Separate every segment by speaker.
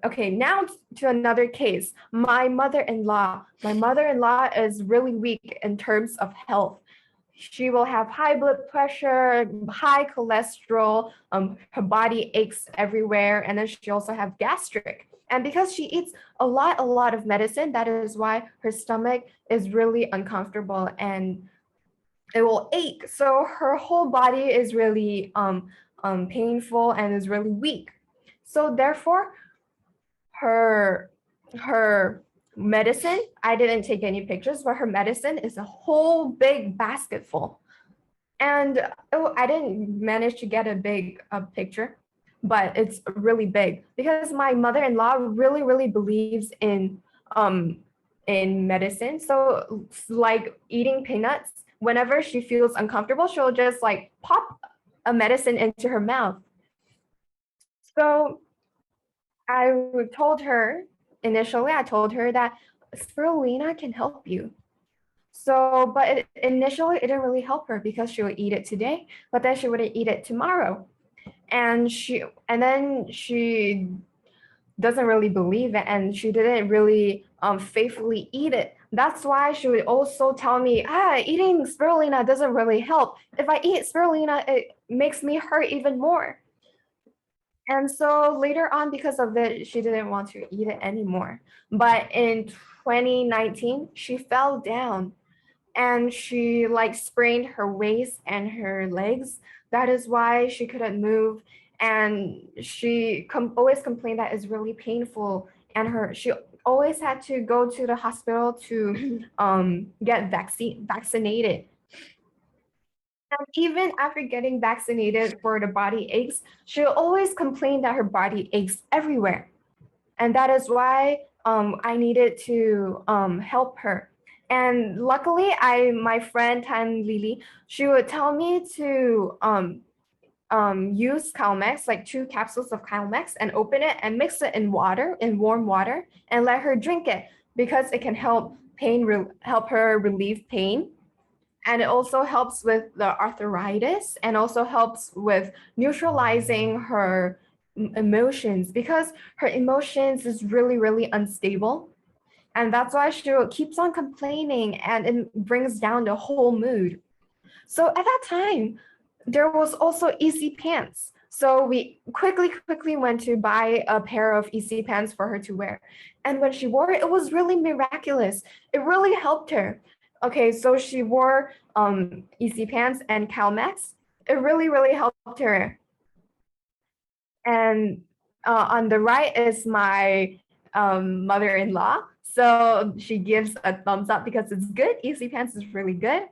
Speaker 1: Okay, now to another case. My mother-in-law is really weak in terms of health. She will have high blood pressure, high cholesterol, her body aches everywhere, and then she also have gastric. And because she eats a lot of medicine, that is why her stomach is really uncomfortable and it will ache. So her whole body is really painful and is really weak. So therefore, her medicine, I didn't take any pictures, but her medicine is a whole big basket full. And I didn't manage to get a big picture, but it's really big because my mother-in-law really believes in medicine. So like eating peanuts, whenever she feels uncomfortable, she'll just like pop a medicine into her mouth. So I told her that spirulina can help you. So, but initially it didn't really help her because she would eat it today, but then she wouldn't eat it tomorrow. And then she doesn't really believe it, and she didn't really faithfully eat it. That's why she would also tell me, eating spirulina doesn't really help. If I eat spirulina, it makes me hurt even more. And so later on, because of it, she didn't want to eat it anymore. But in 2019, she fell down and she like sprained her waist and her legs. That is why she couldn't move. And she always complained that it's really painful. And she always had to go to the hospital to get vaccinated. And even after getting vaccinated for the body aches, she'll always complain that her body aches everywhere. And that is why I needed to help her. And luckily, my friend Tan Lily, she would tell me to use Calmex, like 2 capsules of Calmex, and open it and mix it in warm water, and let her drink it because it can help her relieve pain. And it also helps with the arthritis and also helps with neutralizing her emotions because her emotions is really unstable. And that's why she keeps on complaining and it brings down the whole mood. So at that time, there was also easy pants. So we quickly went to buy a pair of easy pants for her to wear. And when she wore it, it was really miraculous. It really helped her. Okay, so she wore easy pants and Calmex. It really helped her. And on the right is my mother-in-law. So she gives a thumbs up because it's good. Easy pants is really good.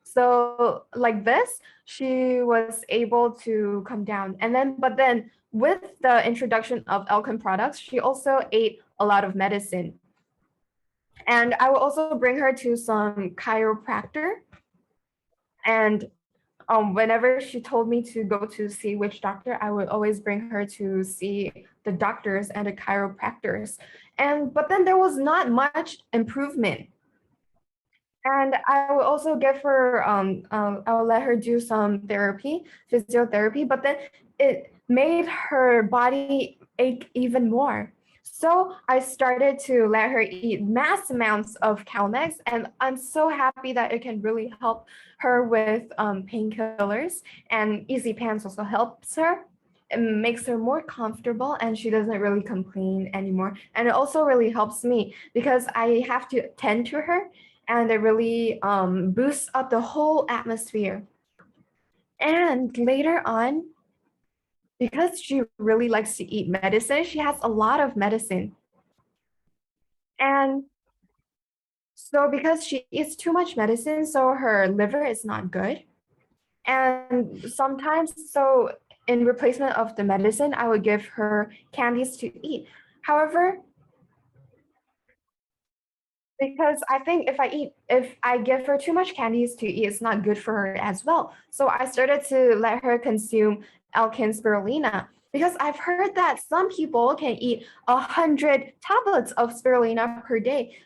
Speaker 1: So like this, she was able to come down. But then with the introduction of ELKEN products, she also ate a lot of medicine. And I will also bring her to some chiropractor. And whenever she told me to go to see which doctor, I would always bring her to see the doctors and the chiropractors. But then there was not much improvement. And I will also give her, I will let her do some physiotherapy, but then it made her body ache even more. So I started to let her eat mass amounts of Calmex, and I'm so happy that it can really help her with painkillers. And Easy Pants also helps her. It makes her more comfortable and she doesn't really complain anymore. And it also really helps me because I have to tend to her, and it really boosts up the whole atmosphere. And later on, because she really likes to eat medicine, she has a lot of medicine. And so because she eats too much medicine, so her liver is not good. And sometimes, so in replacement of the medicine, I would give her candies to eat. However, because I think if I give her too much candies to eat, it's not good for her as well. So I started to let her consume ELKEN spirulina because I've heard that some people can eat 100 tablets of spirulina per day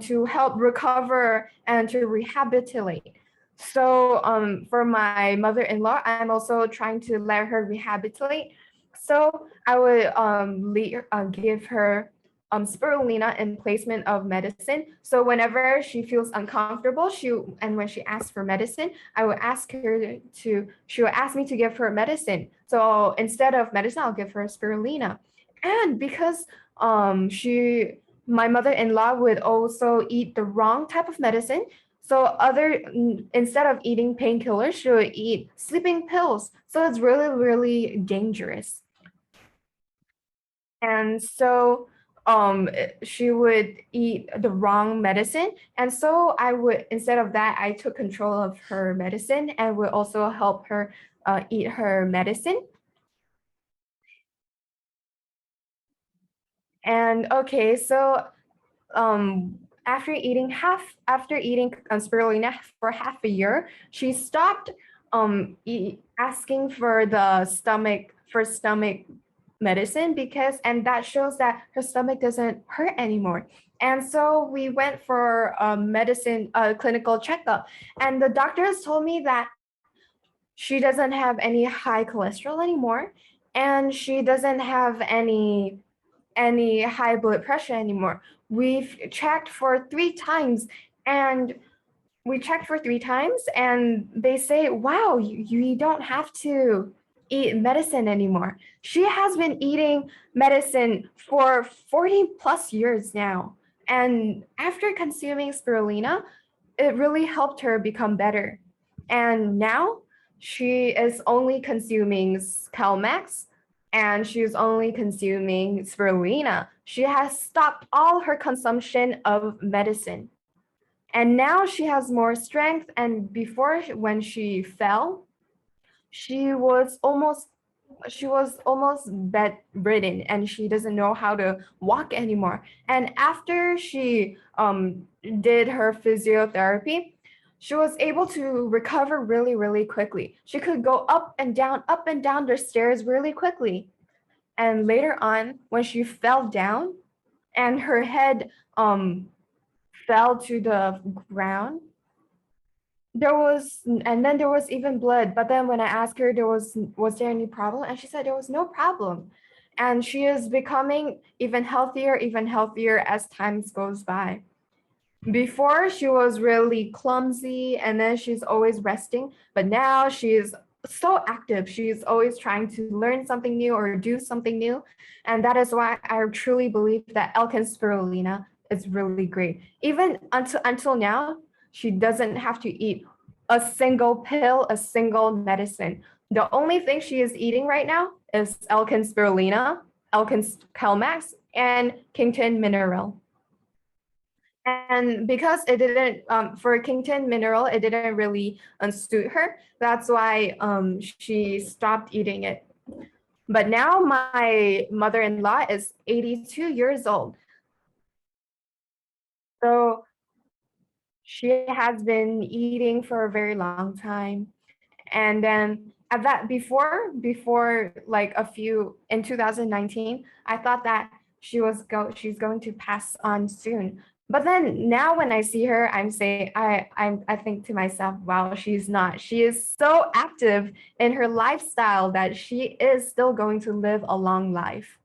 Speaker 1: to help recover and to rehabilitate. So for my mother-in-law, I'm also trying to let her rehabilitate. So I would give her spirulina in placement of medicine. So whenever she feels uncomfortable, and when she asks for medicine, she would ask me to give her medicine. So instead of medicine, I'll give her spirulina. And because my mother-in-law would also eat the wrong type of medicine. So instead of eating painkillers, she would eat sleeping pills. So it's really, really dangerous. And so she would eat the wrong medicine. And so instead of that, I took control of her medicine and would also help her eat her medicine. And okay, so after eating spirulina for half a year, she stopped asking for the stomach medicine and that shows that her stomach doesn't hurt anymore. And so we went for a clinical checkup, and the doctors told me that she doesn't have any high cholesterol anymore, and she doesn't have any high blood pressure anymore. We've checked for 3 times, and they say, wow, you don't have to eat medicine anymore. She has been eating medicine for 40 plus years now. And after consuming spirulina, it really helped her become better. And now she is only consuming CalMax, and she's only consuming spirulina. She has stopped all her consumption of medicine. And now she has more strength. And before, when she fell, she was almost bedridden, and she doesn't know how to walk anymore. And after she did her physiotherapy, she was able to recover really, really quickly. She could go up and down the stairs really quickly. And later on, when she fell down and her head fell to the ground, there was even blood. But then when I asked her was there any problem, and she said there was no problem. And she is becoming even healthier as time goes by. Before, she was really clumsy, and then she's always resting, but now she's so active. She's always trying to learn something new or do something new. And that is why I truly believe that ELKEN spirulina is really great. Even until now, she doesn't have to eat a single pill, a single medicine. The only thing she is eating right now is ELKEN spirulina, ELKEN CalMax, and Kington mineral. And because it didn't, for Kington mineral, it didn't really suit her. That's why she stopped eating it. But now my mother-in-law is 82 years old. So she has been eating for a very long time. And then at that before like in 2019, I thought that she's going to pass on soon. But then now when I see her, I think to myself, wow, she's not. She is so active in her lifestyle that she is still going to live a long life.